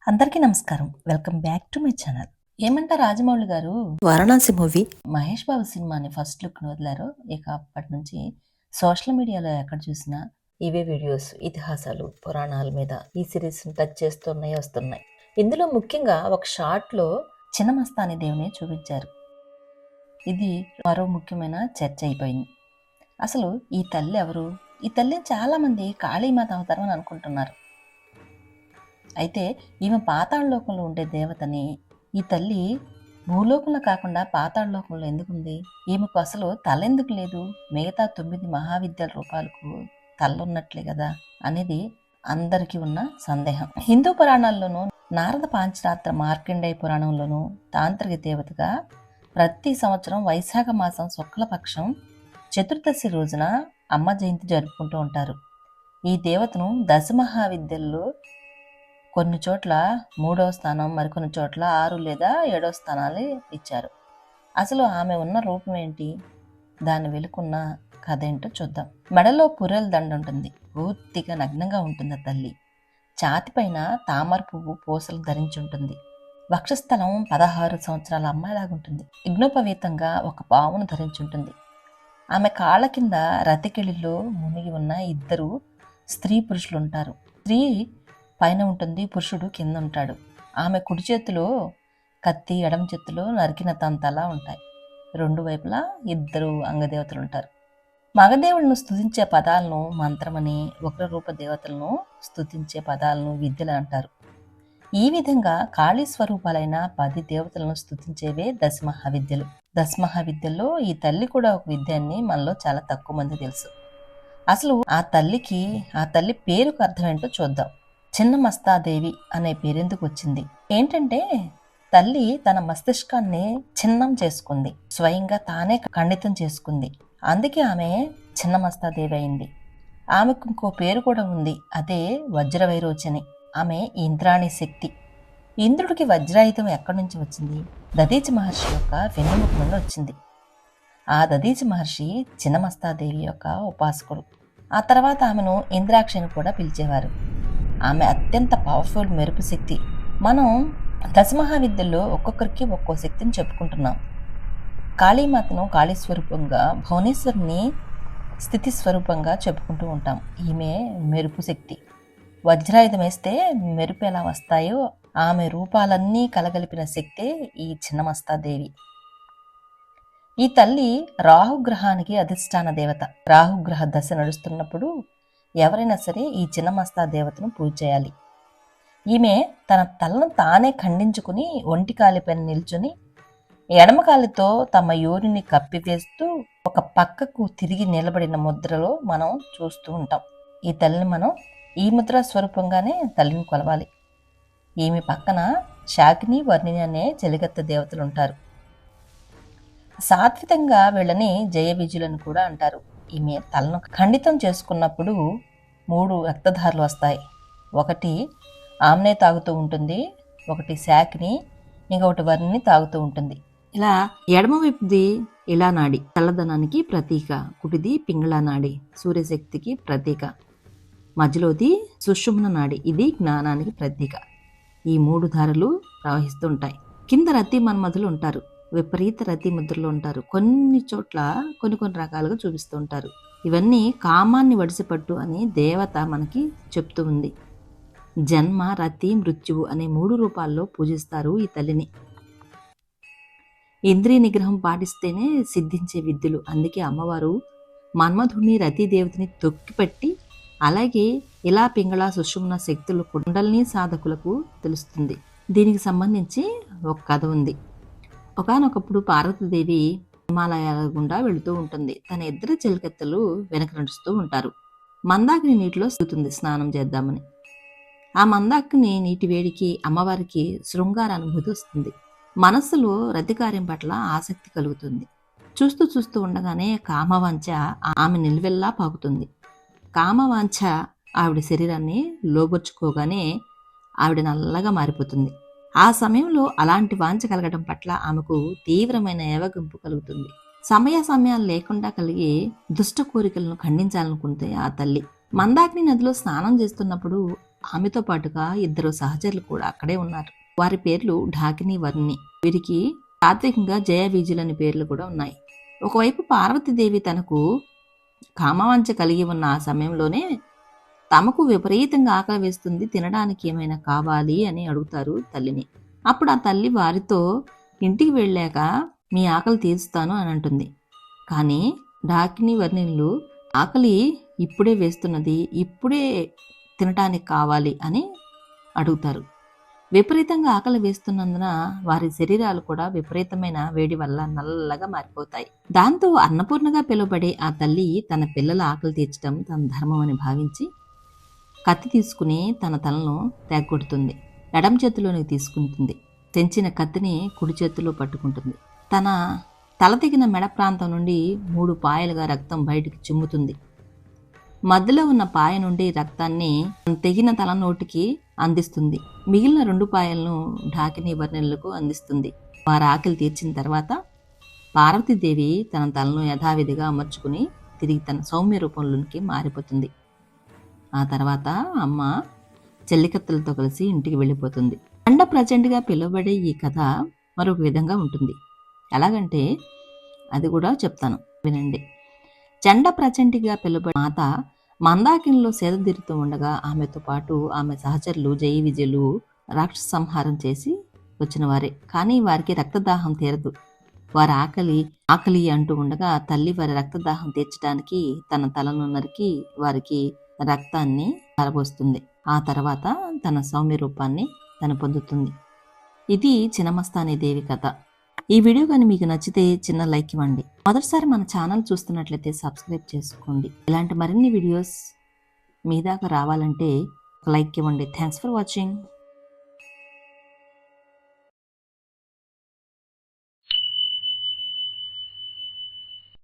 అందరికీ నమస్కారం. Welcome back to my channel. ఏమంటారు రాజమౌళి గారు వారణాసి మూవీ మహేష్ బాబు సినిమాని ఫస్ట్ లుక్ వదిలారు. ఇక అప్పటి నుంచి సోషల్ మీడియాలో ఎక్కడ చూసినా ఇవే వీడియోస్, ఇతిహాసాలు, పురాణాల మీద ఈ సిరీస్ టచ్ చేస్తున్నాయి వస్తున్నాయి. ఇందులో ముఖ్యంగా ఒక షార్ట్ లో చిన్న మస్తాని దేవుని చూపించారు. ఇది మరో ముఖ్యమైన చర్చ అయిపోయింది. అసలు ఈ తల్లి ఎవరు? ఈ తల్లి చాలా మంది కాళీమాత అవతారం అని అనుకుంటున్నారు. అయితే ఈమె పాతాళలోకంలో ఉండే దేవతని. ఈ తల్లి భూలోకంలో కాకుండా పాతాళలోకంలో ఎందుకుంది? ఈమెకు అసలు తల ఎందుకు లేదు? మిగతా 9 మహావిద్యల రూపాలకు తల్లున్నట్లే కదా అనేది అందరికీ ఉన్న సందేహం. హిందూ పురాణాల్లోనూ, నారద పాంచరాత్ర మార్కండేయ పురాణంలోనూ తాంత్రిక దేవతగా ప్రతి సంవత్సరం వైశాఖ మాసం శుక్లపక్షం చతుర్దశి రోజున అమ్మ జయంతి జరుపుకుంటూ ఉంటారు. ఈ దేవతను దశమహావిద్యల్లో కొన్ని చోట్ల 3వ స్థానం, మరికొన్ని చోట్ల 6 లేదా 7వ స్థానాలు ఇచ్చారు. అసలు ఆమె ఉన్న రూపం ఏంటి? దాని వెలుకున్న కథ ఏంటో చూద్దాం. మెడలో పుర్రెల దండ ఉంటుంది. పూర్తిగా నగ్నంగా ఉంటుంది ఆ తల్లి. ఛాతిపైన తామర పువ్వు పూసలు ధరించి ఉంటుంది. వక్షస్థలం 16 సంవత్సరాల అమ్మాయిలాగుంటుంది. యజ్ఞోపవీతంగా ఒక పావును ధరించి ఉంటుంది. ఆమె కాళ్ళ కింద రతికెళిలో మునిగి ఉన్న 2 స్త్రీ పురుషులు ఉంటారు. స్త్రీ పైన ఉంటుంది, పురుషుడు కింద ఉంటాడు. ఆమె కుడి చేతిలో కత్తి, ఎడమ చేతిలో నరికిన తంతలా ఉంటాయి. 2 వైపులా 2 అంగదేవతలు ఉంటారు. మగదేవులను స్తుతించే పదాలను మంత్రమని, ఉగ్రరూప దేవతలను స్తుతించే పదాలను విద్యలు అంటారు. ఈ విధంగా కాళీ స్వరూపాలైన 10 దేవతలను స్తుతించేవే దశమహావిద్యలు. దశమహావిద్యల్లో ఈ తల్లి కూడా ఒక విద్య అని మనలో చాలా తక్కువ మంది తెలుసు. అసలు ఆ తల్లి పేరుకు అర్థం ఏంటో చూద్దాం. చిన్న మస్తాదేవి అనే పేరెందుకు వచ్చింది? ఏంటంటే తల్లి తన మస్తిష్కాన్ని ఛిన్నం చేసుకుంది, స్వయంగా తానే ఖండితం చేసుకుంది. అందుకే ఆమె చిన్న మస్తాదేవి అయింది. ఆమెకు ఇంకో పేరు కూడా ఉంది, అదే వజ్రవైరోచని. ఆమె ఇంద్రాణి శక్తి. ఇంద్రుడికి వజ్రాయుధం ఎక్కడి నుంచి వచ్చింది? దధీచి మహర్షి యొక్క వెన్నెముక నుండి వచ్చింది. ఆ దధీచి మహర్షి చిన్న మస్తాదేవి యొక్క ఉపాసకుడు. ఆ తర్వాత ఆమెను ఇంద్రాక్షిని కూడా పిలిచేవారు. ఆమె అత్యంత పవర్ఫుల్ మెరుపు శక్తి. మనం దశమహావిద్యల్లో ఒక్కొక్కరికి ఒక్కో శక్తిని చెప్పుకుంటున్నాం. కాళీమాతను కాళీ స్వరూపంగా, భువనేశ్వరిని స్థితి స్వరూపంగా చెప్పుకుంటూ ఉంటాం. ఈమె మెరుపు శక్తి. వజ్రాయుధం వేస్తే మెరుపు ఎలా వస్తాయో ఆమె రూపాలన్నీ కలగలిపిన శక్తే ఈ చిన్నమస్తాదేవి. ఈ తల్లి రాహుగ్రహానికి అధిష్టాన దేవత. రాహుగ్రహ దశ నడుస్తున్నప్పుడు ఎవరైనా సరే ఈ చిన్నమస్తా దేవతను పూజ చేయాలి. ఈమె తన తలను తానే ఖండించుకుని ఒంటి కాలిపైన నిల్చుని ఎడమకాలితో తమ యోనిని కప్పివేస్తూ ఒక పక్కకు తిరిగి నిలబడిన ముద్రలో మనం చూస్తూ ఉంటాం. ఈ తల్లిని మనం ఈ ముద్ర స్వరూపంగానే తల్లిని కొలవాలి. ఈమె పక్కన శాకిని, వర్ణిని అనే చెలిగత్త దేవతలు ఉంటారు. సాత్వికంగా వీళ్ళని జయ విజయులను కూడా అంటారు. ఈమె తలను ఖండితం చేసుకున్నప్పుడు 3 రక్తధారలు వస్తాయి. ఒకటి ఆమెనే తాగుతూ ఉంటుంది, ఒకటి శాకిని, ఇంకొకటి వర్ణిని తాగుతూ ఉంటుంది. ఇలా ఎడమవైపుది ఇలా నాడి చల్లదనానికి ప్రతీక, కుటిది పింగళ నాడి సూర్యశక్తికి ప్రతీక, మధ్యలోది సుషుమ్న నాడి, ఇది జ్ఞానానికి ప్రతీక. ఈ 3 ధారలు ప్రవహిస్తుంటాయి. కింద రతి మన్మధులు ఉంటారు. విపరీత రతి ముద్రలు ఉంటారు. కొన్ని చోట్ల కొన్ని రకాలుగా చూపిస్తూ ఉంటారు. ఇవన్నీ కామాన్ని వడిసిపట్టు అని దేవత మనకి చెప్తూ ఉంది. జన్మ, రతి, మృత్యువు అనే 3 రూపాల్లో పూజిస్తారు ఈ తల్లిని. ఇంద్రియ నిగ్రహం పాటిస్తేనే సిద్ధించే విద్యలు. అందుకే అమ్మవారు మన్మధుడిని, రతీదేవతని తొక్కిపెట్టి, అలాగే ఇలా పింగళ, సుషుమ్న శక్తులు కుండలిని సాధకులకు తెలుస్తుంది. దీనికి సంబంధించి ఒక కథ ఉంది. ఒకానొకప్పుడు పార్వతీదేవి హిమాలయాల గుండా వెళుతూ ఉంటుంది. తన 2 చెలికత్తెలు వెనక నడుస్తూ ఉంటారు. మందాకిని నీటిలో దిగుతుంది స్నానం చేద్దామని. ఆ మందాకిని నీటి వేడికి అమ్మవారికి శృంగార అనుభూతి వస్తుంది. మనస్సులో రతికార్యం పట్ల ఆసక్తి కలుగుతుంది. చూస్తూ ఉండగానే కామవాంఛ ఆమె నిలువెల్లా పాకుతుంది. కామవాంఛ ఆవిడ శరీరాన్ని లోబర్చుకోగానే ఆవిడ నల్లగా మారిపోతుంది. ఆ సమయంలో అలాంటి వాంఛ కలగడం పట్ల ఆమెకు తీవ్రమైన ఏవగింపు కలుగుతుంది. సమయాలు లేకుండా కలిగే దుష్ట కోరికలను ఖండించాలనుకుంటే ఆ తల్లి మందాకిని నదిలో స్నానం చేస్తున్నప్పుడు ఆమెతో పాటుగా 2 సహచరులు కూడా అక్కడే ఉన్నారు. వారి పేర్లు ఢాకిని, వర్ణి. వీరికి తాత్వికంగా జయ, విజులని పేర్లు కూడా ఉన్నాయి. ఒకవైపు పార్వతీదేవి తనకు కామవాంఛ కలిగి ఉన్న ఆ సమయంలోనే తమకు విపరీతంగా ఆకలి వేస్తుంది, తినడానికి ఏమైనా కావాలి అని అడుగుతారు తల్లిని. అప్పుడు ఆ తల్లి వారితో ఇంటికి వెళ్ళాక మీ ఆకలి తీరుస్తాను అని అంటుంది. కానీ ఢాకిని, వర్ణిలు ఆకలి ఇప్పుడే వేస్తున్నది, ఇప్పుడే తినటానికి కావాలి అని అడుగుతారు. విపరీతంగా ఆకలి వేస్తున్నందున వారి శరీరాలు కూడా విపరీతమైన వేడి వల్ల నల్లగా మారిపోతాయి. దాంతో అన్నపూర్ణగా పిలువబడే ఆ తల్లి తన పిల్లల ఆకలి తీర్చడం తన ధర్మం అని భావించి కత్తి తీసుకుని తన తలను తెగొడుతుంది. ఎడమ చేతిలోనికి తీసుకుంటుంది. తెంచిన కత్తిని కుడి చేతిలో పట్టుకుంటుంది. తన తల తెగిన మెడ ప్రాంతం నుండి 3 పాయలుగా రక్తం బయటికి చిమ్ముతుంది. మధ్యలో ఉన్న పాయ నుండి రక్తాన్ని తెగిన తల నోటికి అందిస్తుంది. మిగిలిన 2 పాయలను ఢాకిని, వర్ణులకు అందిస్తుంది. వారి ఆకలి తీర్చిన తర్వాత పార్వతీదేవి తన తలను యథావిధిగా అమర్చుకుని తిరిగి తన సౌమ్య రూపంలోనికి మారిపోతుంది. ఆ తర్వాత అమ్మ చెల్లికత్తలతో కలిసి ఇంటికి వెళ్ళిపోతుంది. చండ ప్రచండిగా పిలువబడే ఈ కథ మరొక విధంగా ఉంటుంది. ఎలాగంటే అది కూడా చెప్తాను, వినండి. చండ ప్రచండిగా పిలువబడే మాత మందాకినిలో సేద తీరుతూ ఉండగా ఆమెతో పాటు ఆమె సహచరులు జయ, విజయులు రాక్షస సంహారం చేసి వచ్చిన వారే. కానీ వారికి రక్తదాహం తీరదు. వారి ఆకలి అంటూ ఉండగా తల్లి వారి రక్తదాహం తీర్చడానికి తన తలను నరికి వారికి రక్తాన్ని పారబోస్తుంది. ఆ తర్వాత తన సౌమ్య రూపాన్ని తను పొందుతుంది. ఇది చిన్నమస్తాని దేవి కథ. ఈ వీడియో కానీ మీకు నచ్చితే చిన్న లైక్ ఇవ్వండి. మొదటిసారి మన ఛానల్ చూస్తున్నట్లయితే సబ్స్క్రైబ్ చేసుకోండి. ఇలాంటి మరిన్ని వీడియోస్ మీ దాకా రావాలంటే లైక్ ఇవ్వండి. Thanks for watching.